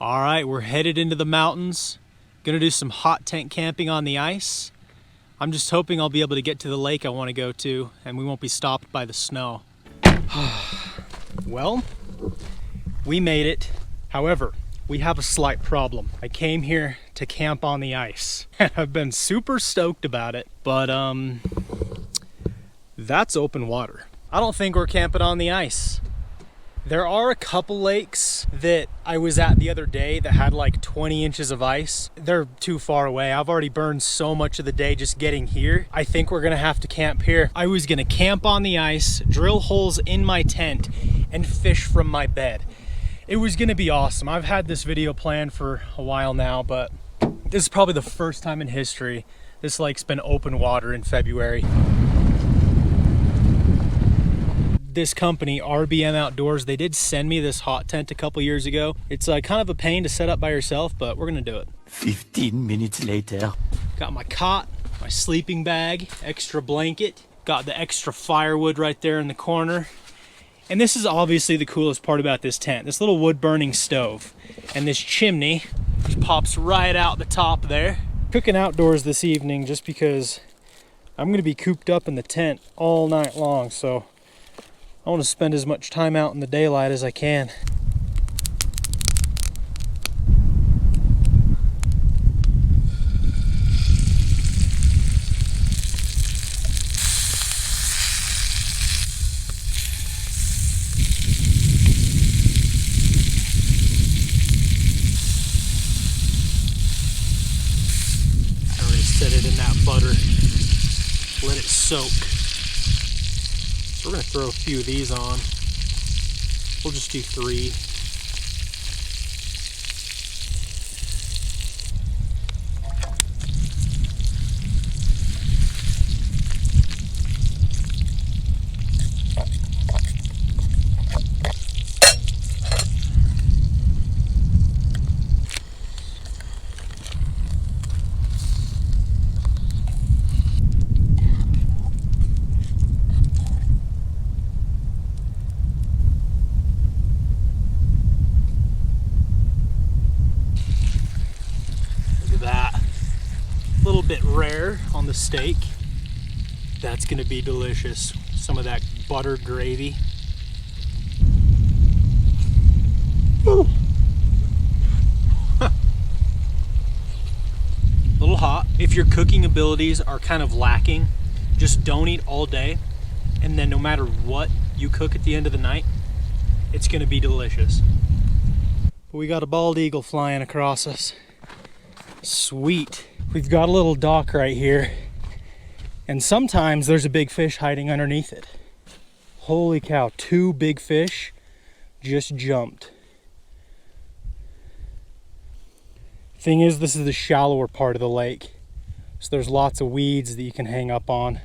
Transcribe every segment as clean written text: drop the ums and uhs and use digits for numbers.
All right, we're headed into the mountains. Gonna do some hot tent camping on the ice. I'm just hoping I'll be able to get to the lake I want to go to and we won't be stopped by the snow. Well, we made it. However, we have a slight problem. I came here to camp on the ice. I've been super stoked about it, but that's open water. I don't think we're camping on the ice. There are a couple lakes that I was at the other day that had like 20 inches of ice. They're too far away. I've already burned so much of the day just getting here. I think we're gonna have to camp here. I was gonna camp on the ice, drill holes in my tent, and fish from my bed. It was gonna be awesome. I've had this video planned for a while now, but this is probably the first time in history this lake's been open water in February. This company, RBM Outdoors, they did send me this hot tent a couple years ago. It's kind of a pain to set up by yourself, but we're gonna do it. 15 minutes later. Got my cot, my sleeping bag, extra blanket, got the extra firewood right there in the corner. And this is obviously the coolest part about this tent, this little wood burning stove and this chimney just pops right out the top there. Cooking outdoors this evening just because I'm gonna be cooped up in the tent all night long, so I want to spend as much time out in the daylight as I can. I already set it in that butter. Let it soak. We're gonna throw a few of these on. We'll just do 3. A little bit rare on the steak. That's gonna be delicious. Some of that buttered gravy. A little hot. If your cooking abilities are kind of lacking, just don't eat all day, and then no matter what you cook at the end of the night, it's gonna be delicious. We got a bald eagle flying across us. Sweet. We've got a little dock right here, and sometimes there's a big fish hiding underneath it. Holy cow, 2 big fish just jumped. Thing is, this is the shallower part of the lake, so there's lots of weeds that you can hang up on.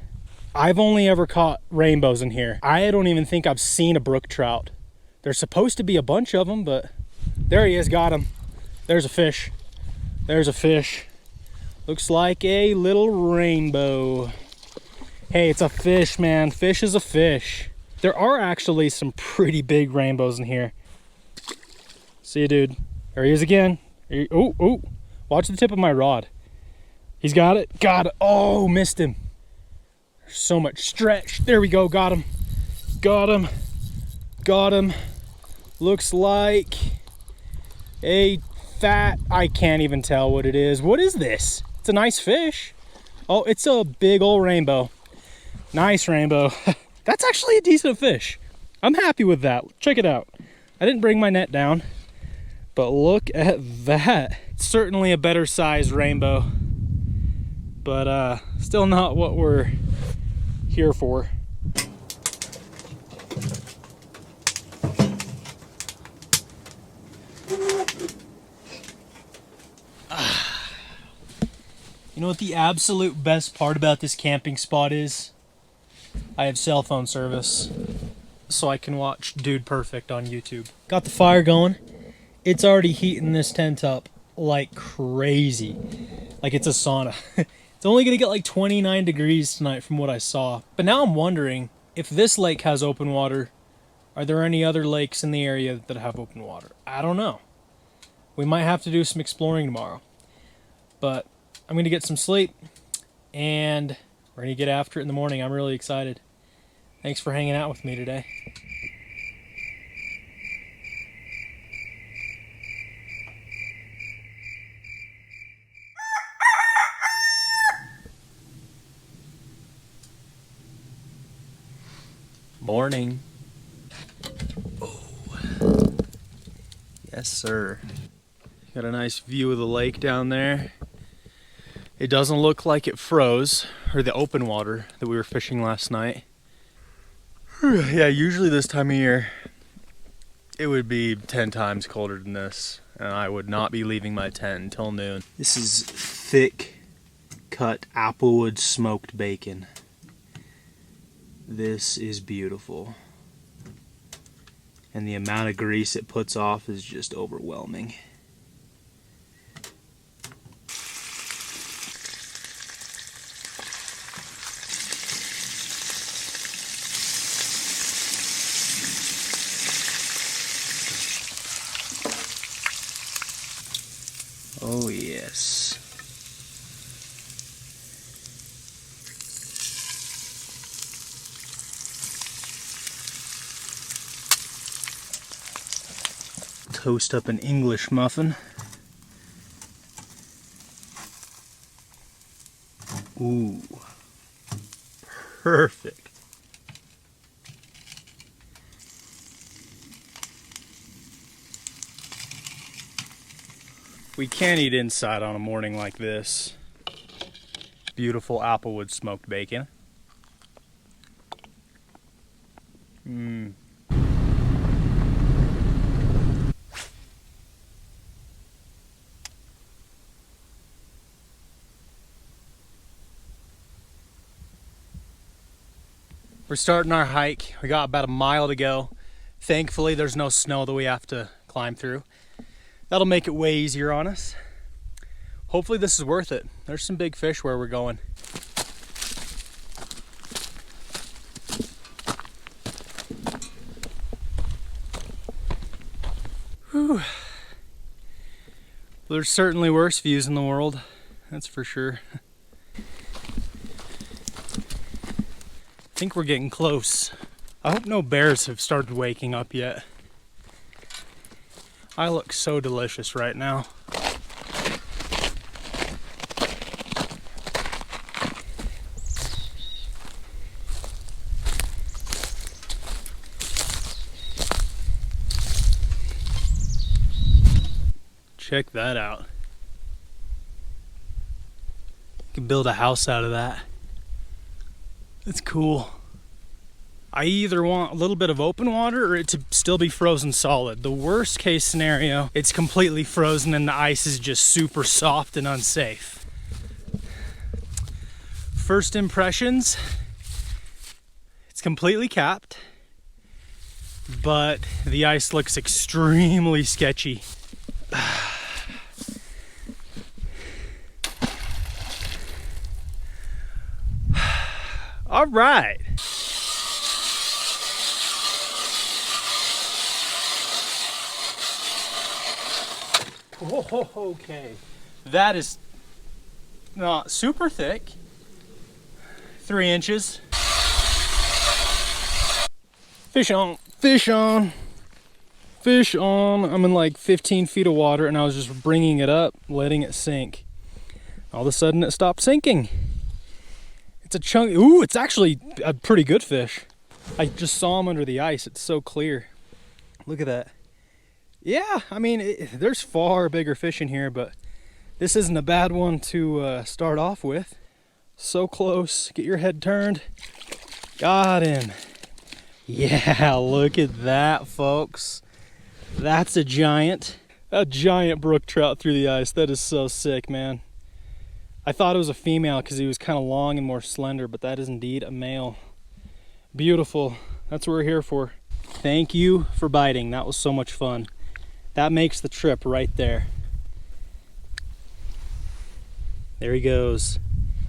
I've only ever caught rainbows in here. I don't even think I've seen a brook trout. There's supposed to be a bunch of them, but there he is, got him. There's a fish. There's a fish. Looks like a little rainbow. Hey, it's a fish, man. Fish is a fish. There are actually some pretty big rainbows in here. See you, dude. There he is again. Oh, watch the tip of my rod. He's got it. Got it. Oh, missed him. There's so much stretch. There we go. Got him. Got him. Got him. Looks like a fat, I can't even tell what it is. What is this? It's a nice fish. Oh, it's a big old rainbow. Nice rainbow. That's actually a decent fish. I'm happy with that. Check it out. I didn't bring my net down, but look at that. It's certainly a better sized rainbow, but still not what we're here for. You know what the absolute best part about this camping spot is? I have cell phone service, so I can watch Dude Perfect on YouTube. Got the fire going. It's already heating this tent up like crazy. Like it's a sauna. It's only gonna get like 29 degrees tonight from what I saw. But now I'm wondering, if this lake has open water, are there any other lakes in the area that have open water? I don't know. We might have to do some exploring tomorrow, but I'm gonna get some sleep and we're gonna get after it in the morning. I'm really excited. Thanks for hanging out with me today. Morning. Oh, yes, sir. Got a nice view of the lake down there. It doesn't look like it froze, or the open water that we were fishing last night. Yeah, usually this time of year, it would be 10 times colder than this, and I would not be leaving my tent until noon. This is thick cut applewood smoked bacon. This is beautiful. And the amount of grease it puts off is just overwhelming. Oh yes. Toast up an English muffin. Ooh, perfect. We can't eat inside on a morning like this. Beautiful applewood smoked bacon. We're starting our hike. We got about a mile to go. Thankfully, there's no snow that we have to climb through. That'll make it way easier on us. Hopefully this is worth it. There's some big fish where we're going. Whew. There's certainly worse views in the world, that's for sure. I think we're getting close. I hope no bears have started waking up yet. I look so delicious right now. Check that out. You can build a house out of that. That's cool. I either want a little bit of open water or it to still be frozen solid. The worst case scenario, it's completely frozen and the ice is just super soft and unsafe. First impressions, it's completely capped, but the ice looks extremely sketchy. All right. Whoa, okay. That is not super thick. 3 inches. Fish on, fish on, fish on. I'm in like 15 feet of water and I was just bringing it up, letting it sink. All of a sudden it stopped sinking. It's a chunk. Ooh, it's actually a pretty good fish. I just saw him under the ice. It's so clear. Look at that. Yeah, I mean, there's far bigger fish in here, but this isn't a bad one to start off with. So close. Get your head turned. Got him. Yeah, look at that, folks. That's a giant brook trout through the ice. That is so sick, man. I thought it was a female because he was kind of long and more slender, but that is indeed a male. Beautiful. That's what we're here for. Thank you for biting. That was so much fun. That makes the trip right there. There he goes.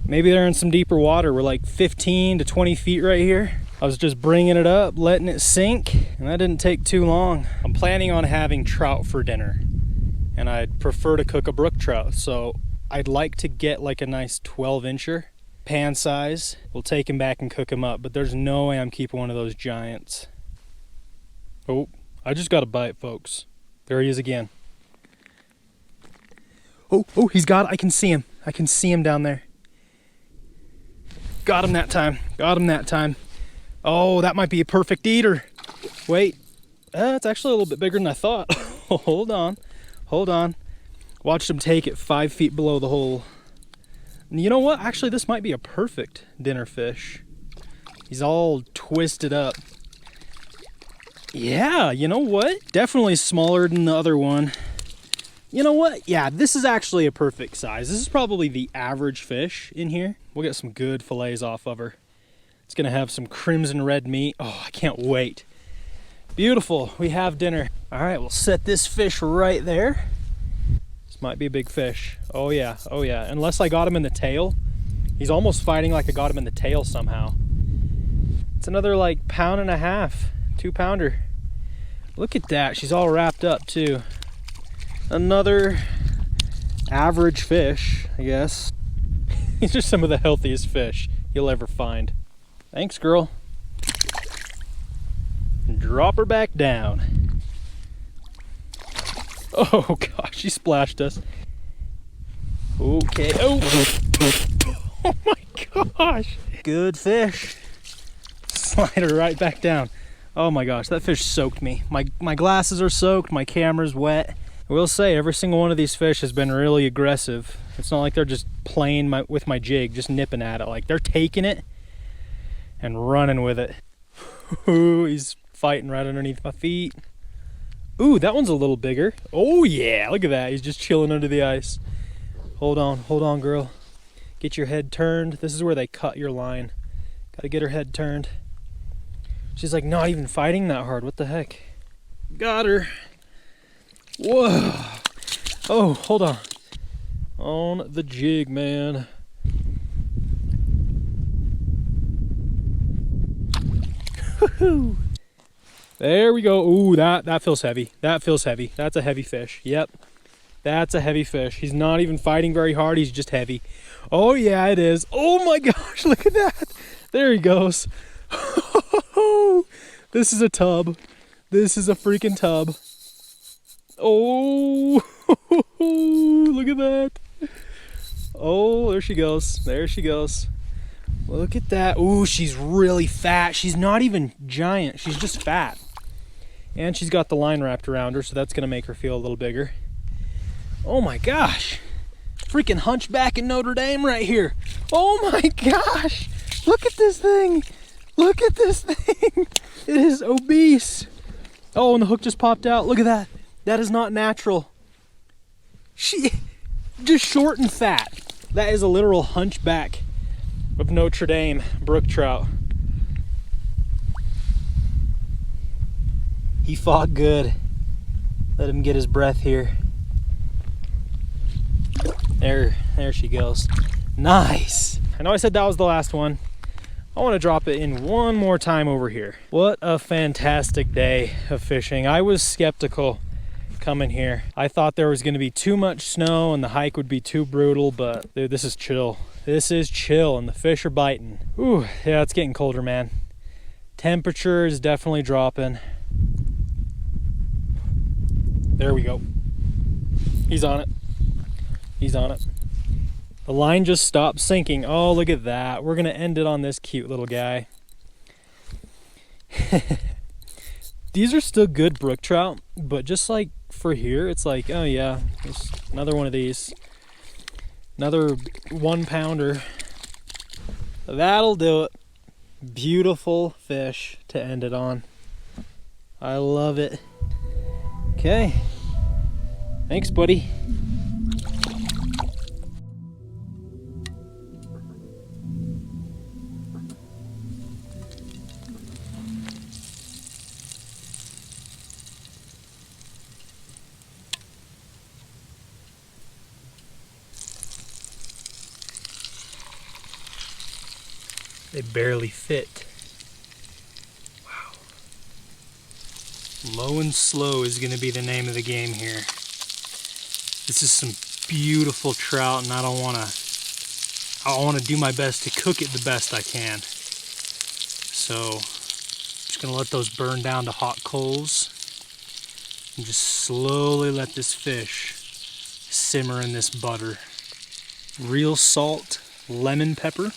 Maybe they're in some deeper water. We're like 15 to 20 feet right here. I was just bringing it up, letting it sink, and that didn't take too long. I'm planning on having trout for dinner. and I'd prefer to cook a brook trout. So I'd like to get like a nice 12-incher pan size. We'll take him back and cook him up, but there's no way I'm keeping one of those giants. Oh, I just got a bite, folks. There he is again. Oh, he's got it. I can see him. I can see him down there. Got him that time. Got him that time. Oh, that might be a perfect eater. Wait. It's actually a little bit bigger than I thought. Hold on. Hold on. Watched him take it 5 feet below the hole. And you know what? Actually, this might be a perfect dinner fish. He's all twisted up. Yeah, you know what? Definitely smaller than the other one. You know what? Yeah, this is actually a perfect size. This is probably the average fish in here. We'll get some good fillets off of her. It's gonna have some crimson red meat. Oh, I can't wait. Beautiful, we have dinner. All right, we'll set this fish right there. This might be a big fish. Oh yeah, unless I got him in the tail. He's almost fighting like I got him in the tail somehow. It's another like 1.5 pounds, 2-pounder. Look at that, she's all wrapped up too. Another average fish, I guess. These are some of the healthiest fish you'll ever find. Thanks, girl. Drop her back down. Oh gosh, she splashed us. Okay. Oh my gosh. Good fish. Slide her right back down. Oh my gosh, that fish soaked me. My glasses are soaked, my camera's wet. I will say every single one of these fish has been really aggressive. It's not like they're just playing with my jig, just nipping at it. Like they're taking it and running with it. Ooh, he's fighting right underneath my feet. Ooh, that one's a little bigger. Oh yeah, look at that. He's just chilling under the ice. Hold on, girl. Get your head turned. This is where they cut your line. Gotta get her head turned. She's like not even fighting that hard. What the heck? Got her. Whoa. Oh, hold on. On the jig, man. Woohoo. There we go. Ooh, that feels heavy. That feels heavy. That's a heavy fish. Yep. That's a heavy fish. He's not even fighting very hard. He's just heavy. Oh, yeah, it is. Oh, my gosh. Look at that. There he goes. This is a tub. This is a freaking tub. Oh, look at that. Oh, there she goes. There she goes. Look at that. Ooh, she's really fat. She's not even giant. She's just fat. And she's got the line wrapped around her, so that's going to make her feel a little bigger. Oh my gosh. Freaking hunchback in Notre Dame right here. Oh my gosh. Look at this thing. Look at this thing. It is obese. Oh, and the hook just popped out. Look at that. That is not natural. She just short and fat. That is a literal hunchback of Notre Dame brook trout. He fought good. Let him get his breath here. There she goes. Nice. I know I said that was the last one. I want to drop it in one more time over here. What a fantastic day of fishing. I was skeptical coming here. I thought there was going to be too much snow and the hike would be too brutal, but dude, this is chill. This is chill and the fish are biting. Ooh, yeah, it's getting colder, man. Temperature is definitely dropping. There we go. He's on it. He's on it. The line just stopped sinking. Oh, look at that. We're going to end it on this cute little guy. These are still good brook trout, but just like for here, it's like, oh yeah, there's another one of these. Another 1-pounder. That'll do it. Beautiful fish to end it on. I love it. Okay. Thanks, buddy. They barely fit. Wow. Low and slow is going to be the name of the game here. This is some beautiful trout, and I want to do my best to cook it the best I can. So I'm just gonna let those burn down to hot coals and just slowly let this fish simmer in this butter. Real salt, lemon pepper.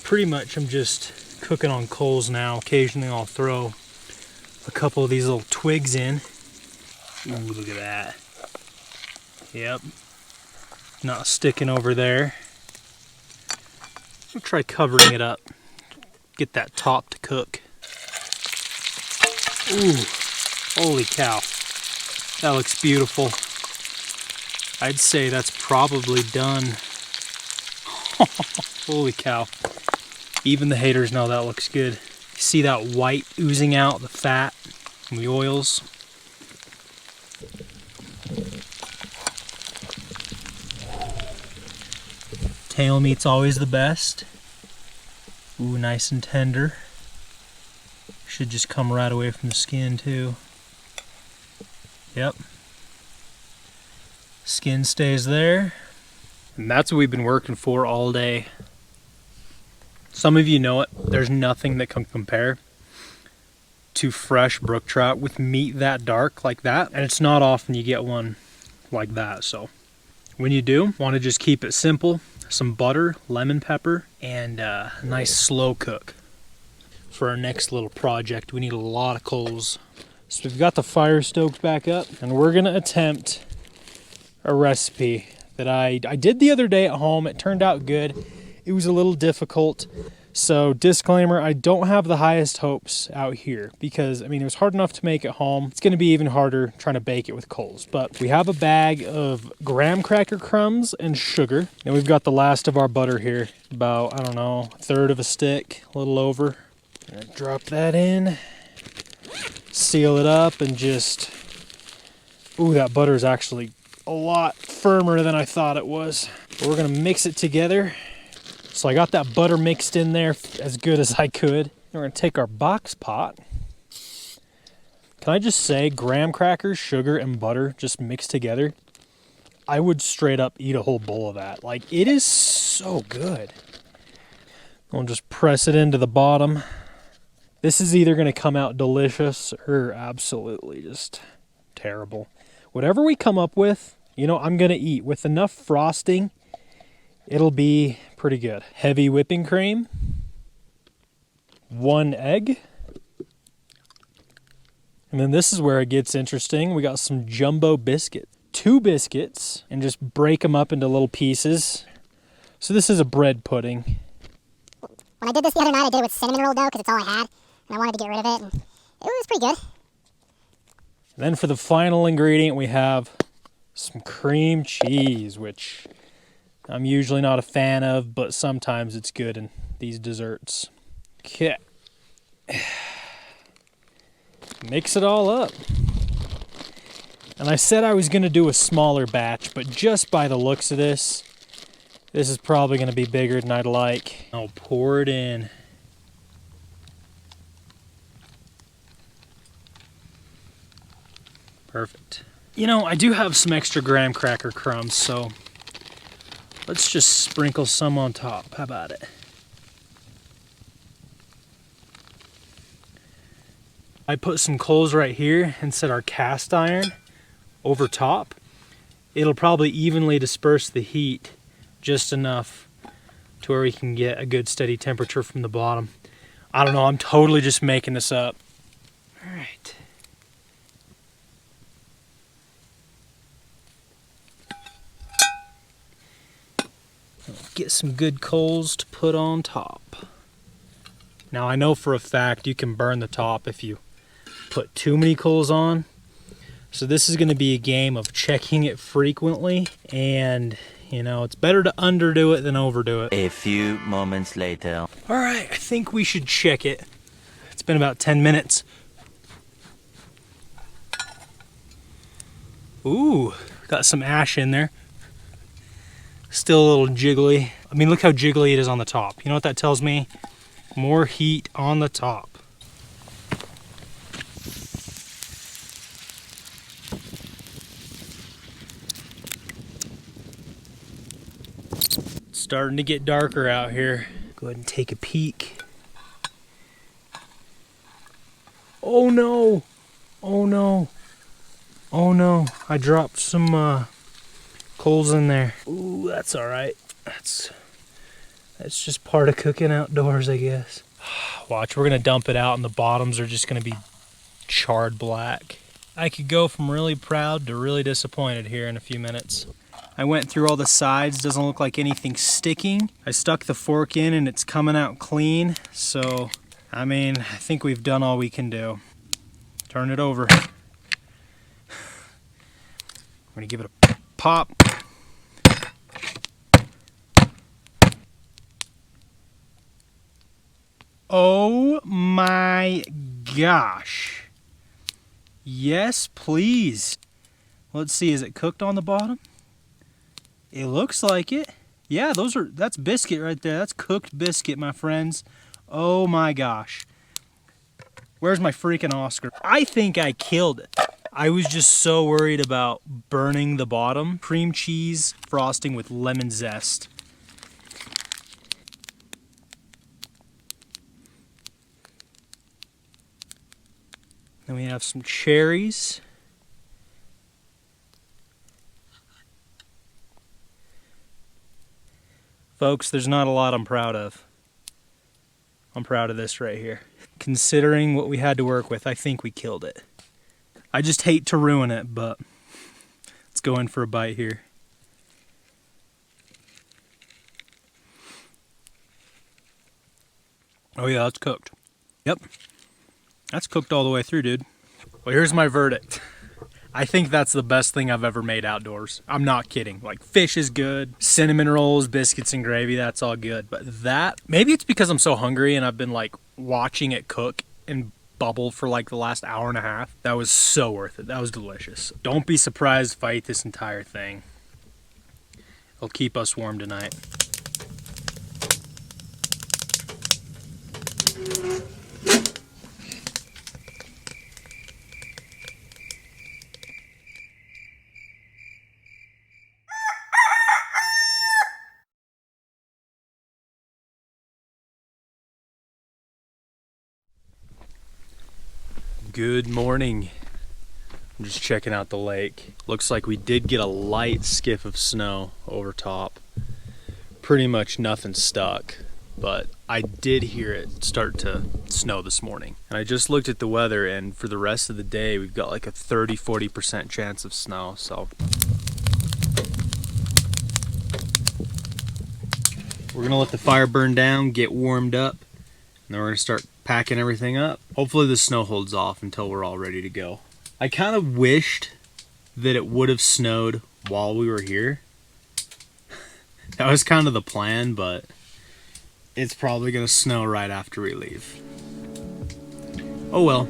Pretty much I'm just cooking on coals now. Occasionally I'll throw a couple of these little twigs in. Ooh, look at that. Yep. Not sticking over there. I'll try covering it up. Get that top to cook. Ooh, holy cow. That looks beautiful. I'd say that's probably done. Holy cow. Even the haters know that looks good. You see that white oozing out, the fat from the oils? Tail meat's always the best. Ooh, nice and tender. Should just come right away from the skin too. Yep. Skin stays there. And that's what we've been working for all day. Some of you know it, there's nothing that can compare to fresh brook trout with meat that dark like that. And it's not often you get one like that. So when you do, want to just keep it simple. Some butter, lemon pepper, and a nice slow cook. For our next little project, we need a lot of coals. So we've got the fire stoked back up, and we're gonna attempt a recipe that I did the other day at home. It turned out good. It was a little difficult. So disclaimer, I don't have the highest hopes out here because, I mean, it was hard enough to make at home. It's going to be even harder trying to bake it with coals. But we have a bag of graham cracker crumbs and sugar. And we've got the last of our butter here. About, I don't know, a third of a stick, a little over. Drop that in. Seal it up and just... Ooh, that butter is actually a lot firmer than I thought it was. But we're going to mix it together. So I got that butter mixed in there as good as I could. We're going to take our box pot. Can I just say, graham crackers, sugar, and butter just mixed together, I would straight up eat a whole bowl of that. Like, it is so good. We'll just press it into the bottom. This is either going to come out delicious or absolutely just terrible. Whatever we come up with, you know, I'm going to eat. With enough frosting, it'll be pretty good. Heavy whipping cream, 1 egg, and then this is where it gets interesting. We got some jumbo biscuit, 2 biscuits, and just break them up into little pieces. So this is a bread pudding. When I did this the other night, I did it with cinnamon roll dough because it's all I had, and I wanted to get rid of it, and it was pretty good. And then for the final ingredient, we have some cream cheese, which I'm usually not a fan of, but sometimes it's good in these desserts. Okay. Mix it all up. And I said I was going to do a smaller batch, but just by the looks of this is probably going to be bigger than I'd like. I'll pour it in. Perfect. You know, I do have some extra graham cracker crumbs, so let's just sprinkle some on top. How about it? I put some coals right here and set our cast iron over top. It'll probably evenly disperse the heat just enough to where we can get a good steady temperature from the bottom. I don't know, I'm totally just making this up. All right. Get some good coals to put on top. Now I know for a fact you can burn the top if you put too many coals on. So this is going to be a game of checking it frequently, and you know, it's better to underdo it than overdo it. A few moments later. All right, I think we should check it. It's been about 10 minutes. Ooh, got some ash in there. Still a little jiggly. I mean, look how jiggly it is on the top. You know what that tells me? More heat on the top. It's starting to get darker out here. Go ahead and take a peek. Oh no! Oh no! Oh no! I dropped some coals in there. Ooh, that's all right. That's just part of cooking outdoors, I guess. Watch, we're gonna dump it out and the bottoms are just gonna be charred black. I could go from really proud to really disappointed here in a few minutes. I went through all the sides, doesn't look like anything's sticking. I stuck the fork in and it's coming out clean. So, I mean, I think we've done all we can do. Turn it over. I'm gonna give it a pop. Oh my gosh. Yes, please. Let's see, is it cooked on the bottom? It looks like it. Yeah, that's biscuit right there. That's cooked biscuit, my friends. Oh my gosh. Where's my freaking Oscar? I think I killed it. I was just so worried about burning the bottom. Cream cheese frosting with lemon zest. Then we have some cherries. Folks, there's not a lot I'm proud of. I'm proud of this right here. Considering what we had to work with, I think we killed it. I just hate to ruin it, but let's go in for a bite here. Oh yeah, that's cooked. Yep. That's cooked all the way through, dude. Well, here's my verdict. I think that's the best thing I've ever made outdoors. I'm not kidding. Like, fish is good, cinnamon rolls, biscuits and gravy, that's all good. But that, maybe it's because I'm so hungry and I've been like watching it cook and bubble for like the last hour and a half. That was so worth it. That was delicious. Don't be surprised if I eat this entire thing. It'll keep us warm tonight. Good morning. I'm just checking out the lake. Looks like we did get a light skiff of snow over top. Pretty much nothing stuck, but I did hear it start to snow this morning. And I just looked at the weather, and for the rest of the day, we've got like a 30-40% chance of snow, so. We're gonna let the fire burn down, get warmed up, and then we're gonna start packing everything up. Hopefully the snow holds off until we're all ready to go. I kind of wished that it would have snowed while we were here. That was kind of the plan, but it's probably gonna snow right after we leave. Oh well.